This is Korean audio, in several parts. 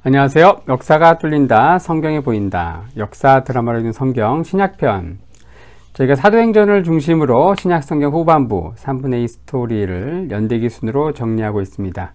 안녕하세요. 역사가 뚫린다, 성경이 보인다. 역사 드라마로 읽는 성경 신약편. 저희가 사도행전을 중심으로 신약성경 후반부 3분의 2 스토리를 연대기 순으로 정리하고 있습니다.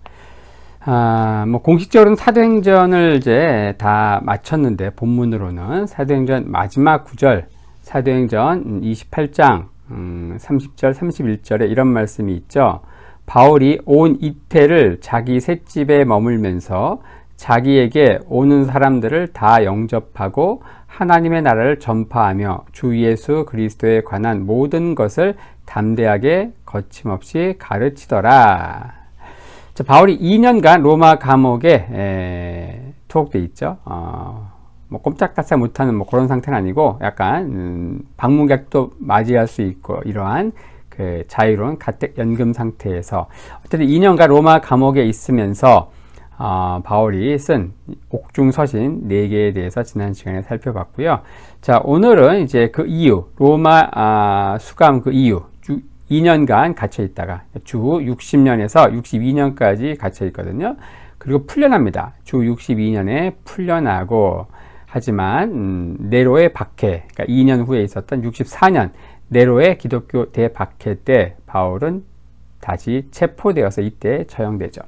공식적으로는 사도행전을 이제 다 마쳤는데, 본문으로는 사도행전 마지막 구절, 사도행전 28장 30절, 31절에 이런 말씀이 있죠. 바울이 온 이태를 자기 셋집에 머물면서 자기에게 오는 사람들을 다 영접하고 하나님의 나라를 전파하며 주 예수 그리스도에 관한 모든 것을 담대하게 거침없이 가르치더라. 자, 바울이 2년간 로마 감옥에 투옥되어 있죠. 꼼짝달싹 못하는 그런 상태는 아니고, 약간 방문객도 맞이할 수 있고 이러한 그 자유로운 가택 연금 상태에서 어쨌든 2년간 로마 감옥에 있으면서 바울이 쓴 옥중 서신 4개에 대해서 지난 시간에 살펴봤고요. 자, 오늘은 이제 그 이유, 로마 수감 그 이유, 2년간 갇혀 있다가 주 60년에서 62년까지 갇혀 있거든요. 그리고 풀려납니다. 주 62년에 풀려나고, 하지만 네로의 박해, 그러니까 2년 후에 있었던 64년 네로의 기독교 대박해 때 바울은 다시 체포되어서 이때 처형되죠.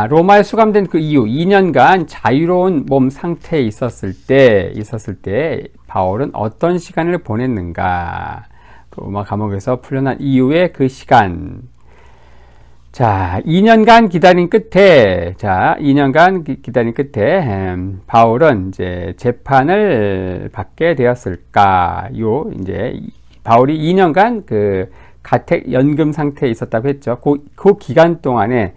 로마에 수감된 그 이후 2년간 자유로운 몸 상태에 있었을 때 바울은 어떤 시간을 보냈는가? 로마 감옥에서 풀려난 이후의 그 시간. 자, 2년간 기다린 끝에, 바울은 이제 재판을 받게 되었을까? 이제 바울이 2년간 그 가택 연금 상태에 있었다고 했죠. 그 기간 동안에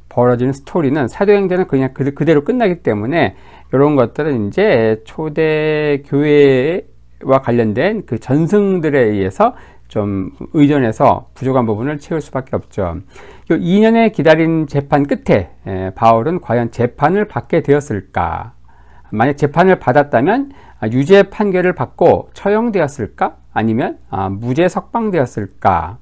벌어지는 스토리는 사도행전은 그냥 그대로 끝나기 때문에, 이런 것들은 이제 초대 교회와 관련된 그 전승들에 의해서 좀 의존해서 부족한 부분을 채울 수밖에 없죠. 2년의 기다린 재판 끝에 바울은 과연 재판을 받게 되었을까? 만약 재판을 받았다면 유죄 판결을 받고 처형되었을까? 아니면 무죄 석방되었을까?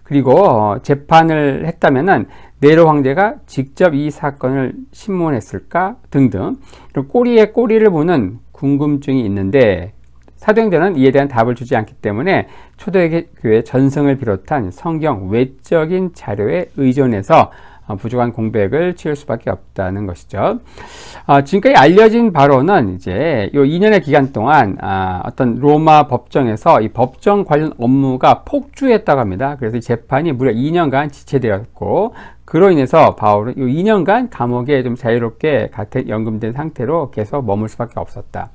그리고 재판을 했다면은 네로 황제가 직접 이 사건을 신문했을까? 등등, 이런 꼬리에 꼬리를 무는 궁금증이 있는데, 사도행전은 이에 대한 답을 주지 않기 때문에 초대교회 전승을 비롯한 성경 외적인 자료에 의존해서 부족한 공백을 채울 수밖에 없다는 것이죠. 지금까지 알려진 바로는 이제 이 2년의 기간 동안 어떤 로마 법정에서 이 법정 관련 업무가 폭주했다고 합니다. 그래서 이 재판이 무려 2년간 지체되었고, 그로 인해서 바울은 이 2년간 감옥에 좀 자유롭게 가택 연금된 상태로 계속 머물 수밖에 없었다.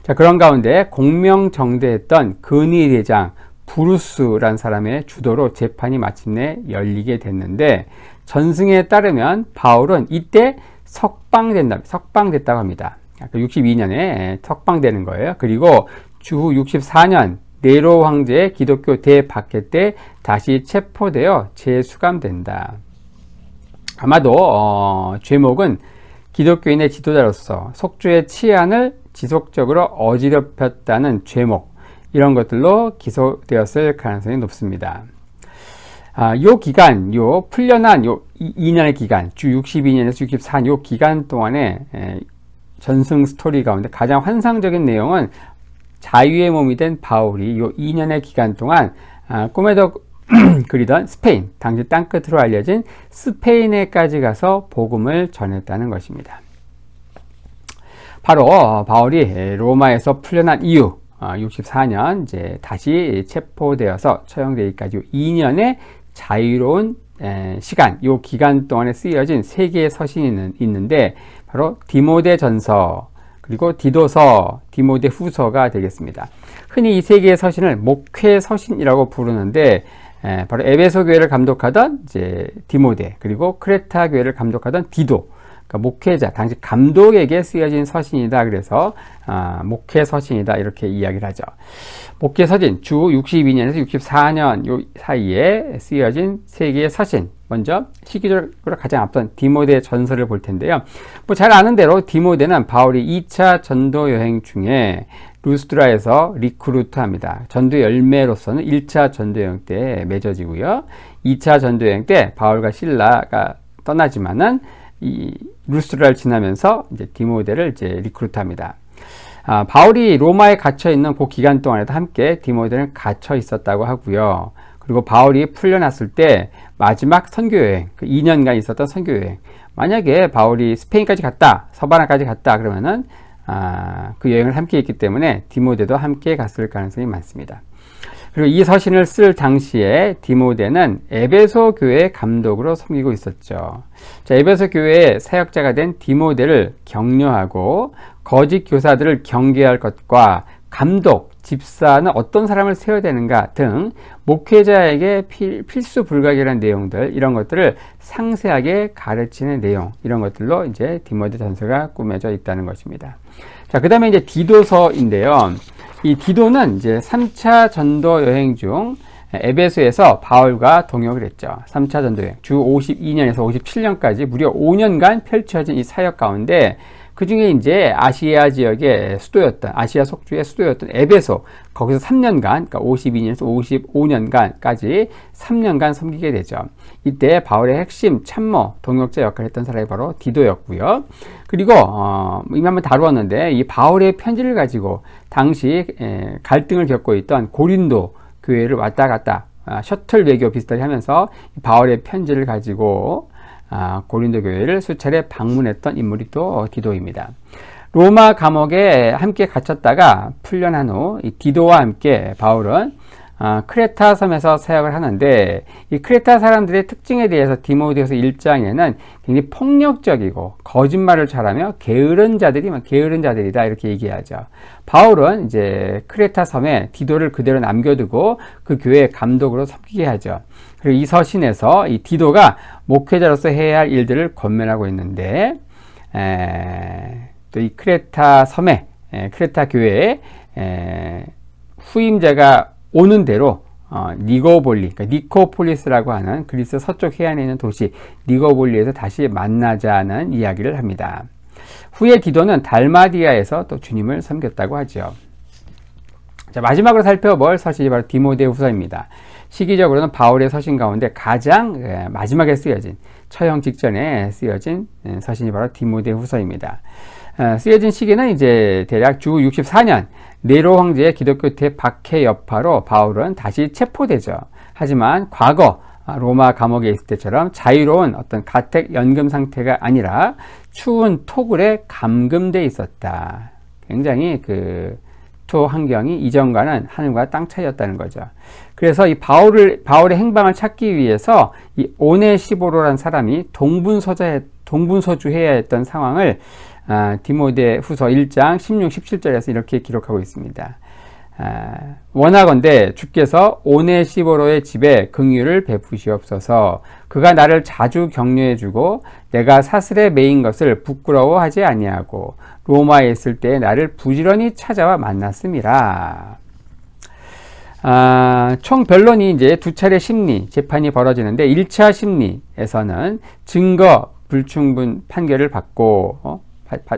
자, 그런 가운데 공명정대했던 근위 대장 부루스라는 사람의 주도로 재판이 마침내 열리게 됐는데, 전승에 따르면 바울은 이때 석방됐다고 합니다. 62년에 석방되는 거예요. 그리고 주후 64년 네로 황제의 기독교 대박해 때 다시 체포되어 재수감된다. 아마도 죄목은 기독교인의 지도자로서 속주의 치안을 지속적으로 어지럽혔다는 죄목, 이런 것들로 기소되었을 가능성이 높습니다. 요 기간, 풀려난 2년의 기간, 주 62년에서 64년 요 기간 동안에 전승 스토리 가운데 가장 환상적인 내용은 자유의 몸이 된 바울이 요 2년의 기간 동안 꿈에도 그리던 스페인, 당시 땅끝으로 알려진 스페인에까지 가서 복음을 전했다는 것입니다. 바로 바울이 로마에서 풀려난 이후 64년 이제 다시 체포되어서 처형되기까지 2년의 자유로운 시간, 요 기간 동안에 쓰여진 3개의 서신이 있는데, 바로 디모데전서, 그리고 디도서, 디모데 후서가 되겠습니다. 흔히 이 3개의 서신을 목회 서신이라고 부르는데, 바로 에베소 교회를 감독하던 이제 디모데, 그리고 크레타 교회를 감독하던 디도, 그러니까 목회자, 당시 감독에게 쓰여진 서신이다. 그래서 목회 서신이다, 이렇게 이야기를 하죠. 목회 서신, 주 62년에서 64년 요 사이에 쓰여진 3개의 서신. 먼저 시기적으로 가장 앞선 디모데 전서를 볼 텐데요. 잘 아는 대로 디모데는 바울이 2차 전도 여행 중에 루스드라에서 리크루트합니다. 전도 열매로서는 1차 전도 여행 때 맺어지고요. 2차 전도 여행 때 바울과 실라가 떠나지만은 이 루스트라를 지나면서 이제 디모데를 이제 리크루트합니다. 바울이 로마에 갇혀 있는 그 기간 동안에도 함께 디모데는 갇혀 있었다고 하고요. 그리고 바울이 풀려났을 때 마지막 선교여행, 그 2년간 있었던 선교여행, 만약에 바울이 스페인까지 갔다, 서바나까지 갔다 그러면은 그 여행을 함께 했기 때문에 디모데도 함께 갔을 가능성이 많습니다. 그리고 이 서신을 쓸 당시에 디모데는 에베소 교회 감독으로 섬기고 있었죠. 자, 에베소 교회의 사역자가 된 디모데를 격려하고 거짓 교사들을 경계할 것과 감독, 집사는 어떤 사람을 세워야 되는가 등 목회자에게 필수 불가결한 내용들, 이런 것들을 상세하게 가르치는 내용, 이런 것들로 이제 디모데 전서가 꾸며져 있다는 것입니다. 자, 그 다음에 이제 디도서인데요. 이 디도는 이제 3차 전도 여행 중 에베소에서 바울과 동역을 했죠. 3차 전도 여행, 주 52년에서 57년까지 무려 5년간 펼쳐진 이 사역 가운데 그 중에 이제 아시아 지역의 수도였던, 아시아 속주의 수도였던 에베소, 거기서 3년간, 그러니까 52년에서 55년간까지 3년간 섬기게 되죠. 이때 바울의 핵심 참모, 동역자 역할을 했던 사람이 바로 디도였고요. 그리고 이미 한번 다루었는데 이 바울의 편지를 가지고 당시 갈등을 겪고 있던 고린도 교회를 왔다 갔다 셔틀 외교 비슷하게 하면서 바울의 편지를 가지고 고린도 교회를 수차례 방문했던 인물이 또 디도입니다. 로마 감옥에 함께 갇혔다가 풀려난 후 이 디도와 함께 바울은 크레타 섬에서 사역을 하는데, 이 크레타 사람들의 특징에 대해서 디모데후서 1장에는 굉장히 폭력적이고 거짓말을 잘하며 게으른 자들이다 이렇게 얘기하죠. 바울은 이제 크레타 섬에 디도를 그대로 남겨두고 그 교회의 감독으로 섬기게 하죠. 그리고 이 서신에서 이 디도가 목회자로서 해야 할 일들을 권면하고 있는데, 또 이 크레타 섬에, 크레타 교회에 후임자가 오는 대로 니고볼리, 그러니까 니코폴리스라고 하는 그리스 서쪽 해안에 있는 도시 니고볼리에서 다시 만나자는 이야기를 합니다. 후에 디도는 달마디아에서 또 주님을 섬겼다고 하죠. 자, 마지막으로 살펴볼 서신이 바로 디모데후서입니다. 시기적으로는 바울의 서신 가운데 가장 마지막에 쓰여진, 처형 직전에 쓰여진 서신이 바로 디모데후서입니다. 쓰여진 시기는 이제 대략 주 64년 네로 황제의 기독교 대박해 여파로 바울은 다시 체포되죠. 하지만 과거 로마 감옥에 있을 때처럼 자유로운 어떤 가택 연금 상태가 아니라 추운 토굴에 감금돼 있었다. 굉장히 그 토 환경이 이전과는 하늘과 땅 차이였다는 거죠. 그래서 이 바울의 행방을 찾기 위해서 이 오네시보로라는 사람이 동분서주해야 했던 상황을 디모데후서 1장 16, 17절에서 이렇게 기록하고 있습니다. 원하건대 주께서 오네시보로의 집에 긍휼을 베푸시옵소서. 그가 나를 자주 격려해주고 내가 사슬에 매인 것을 부끄러워하지 아니하고 로마에 있을 때 나를 부지런히 찾아와 만났음이라. 총 변론이 이제 두 차례 심리, 재판이 벌어지는데 1차 심리에서는 증거 불충분 판결을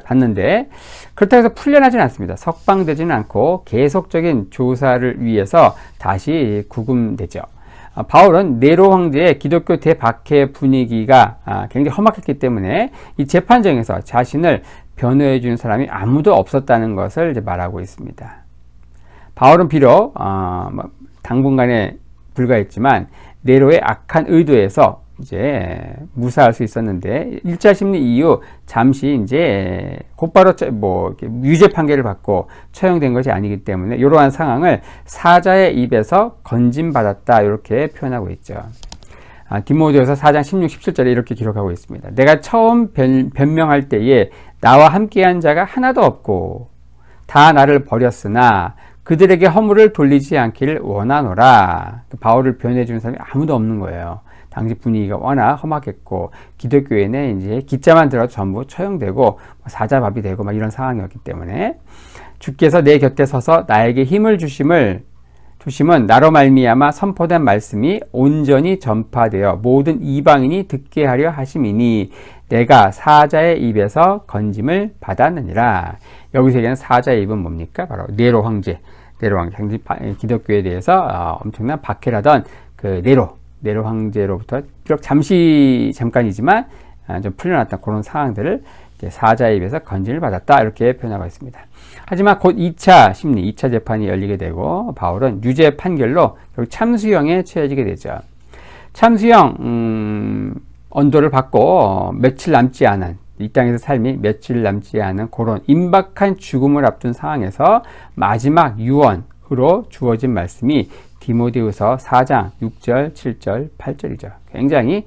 받는데 그렇다고 해서 풀려나지는 않습니다. 석방되지는 않고 계속적인 조사를 위해서 다시 구금되죠. 바울은 네로 황제의 기독교 대박해 분위기가 굉장히 험악했기 때문에 이 재판정에서 자신을 변호해 주는 사람이 아무도 없었다는 것을 이제 말하고 있습니다. 바울은 비록 당분간에 불과했지만 네로의 악한 의도에서 이제 무사할 수 있었는데 1차 심리 이후 잠시 이제 곧바로 유죄 판결을 받고 처형된 것이 아니기 때문에 이러한 상황을 사자의 입에서 건짐받았다 이렇게 표현하고 있죠. 디모데후서 4장 16, 17절에 이렇게 기록하고 있습니다. 내가 처음 변명할 때에 나와 함께한 자가 하나도 없고 다 나를 버렸으나 그들에게 허물을 돌리지 않기를 원하노라. 바울을 변호해 주는 사람이 아무도 없는 거예요. 당시 분위기가 워낙 험악했고 기독교회는 이제 기자만 들어도 전부 처형되고 사자밥이 되고 막 이런 상황이었기 때문에 주께서 내 곁에 서서 나에게 힘을 주심은 나로 말미암아 선포된 말씀이 온전히 전파되어 모든 이방인이 듣게 하려 하심이니 내가 사자의 입에서 건짐을 받았느니라. 여기서 얘기하는 사자의 입은 뭡니까? 바로 네로 황제. 기독교에 대해서 엄청난 박해라던 그 네로 황제로부터 비록 잠깐이지만 좀 풀려났던 그런 상황들을 이제 사자에 입에서 건진을 받았다 이렇게 표현하고 있습니다. 하지만 곧 2차 심리, 2차 재판이 열리게 되고 바울은 유죄 판결로 결국 참수형에 처해지게 되죠. 참수형 언도를 받고 며칠 남지 않은 이 땅에서 삶이 며칠 남지 않은 그런 임박한 죽음을 앞둔 상황에서 마지막 유언으로 주어진 말씀이 디모데후서 4장 6절, 7절, 8절이죠. 굉장히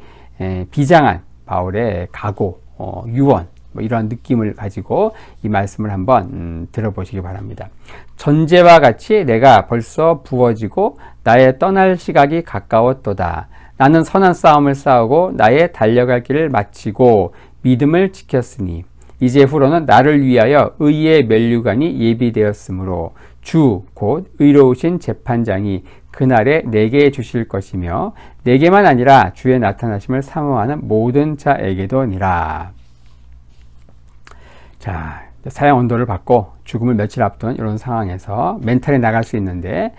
비장한 바울의 각오, 유언 뭐 이런 느낌을 가지고 이 말씀을 한번 들어보시기 바랍니다. 전제와 같이 내가 벌써 부어지고 나의 떠날 시각이 가까웠도다. 나는 선한 싸움을 싸우고 나의 달려갈 길을 마치고 믿음을 지켰으니 이제후로는 나를 위하여 의의 면류관이 예비되었으므로 주 곧 의로우신 재판장이 그날에 내게 주실 것이며 내게만 아니라 주의 나타나심을 사모하는 모든 자에게도니라. 자, 사형 언도를 받고 죽음을 며칠 앞둔 이런 상황에서 멘탈이 나갈 수 있는데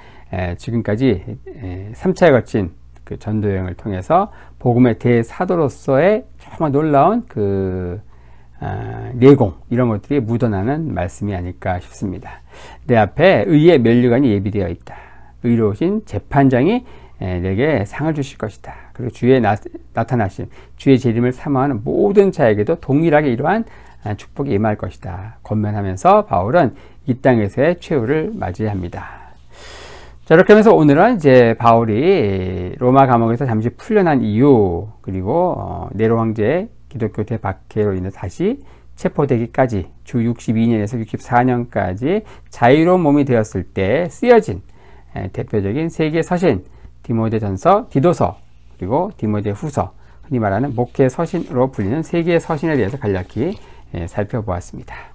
지금까지 3차에 걸친 그 전도 여행을 통해서 복음의 대사도로서의 정말 놀라운 그 내공 이런 것들이 묻어나는 말씀이 아닐까 싶습니다. 내 앞에 의의 면류관이 예비되어 있다. 의로우신 재판장이 내게 상을 주실 것이다. 그리고 주의 나타나심, 주의 재림을 사모하는 모든 자에게도 동일하게 이러한 축복이 임할 것이다. 권면하면서 바울은 이 땅에서의 최후를 맞이합니다. 자, 이렇게 하면서 오늘은 이제 바울이 로마 감옥에서 잠시 풀려난 이유, 그리고 네로 황제의 기독교 대박해로 인해 다시 체포되기까지 주 62년에서 64년까지 자유로운 몸이 되었을 때 쓰여진 대표적인 세 개의 서신, 디모데전서, 디도서, 그리고 디모데후서, 흔히 말하는 목회 서신으로 불리는 세 개의 서신에 대해서 간략히 살펴보았습니다.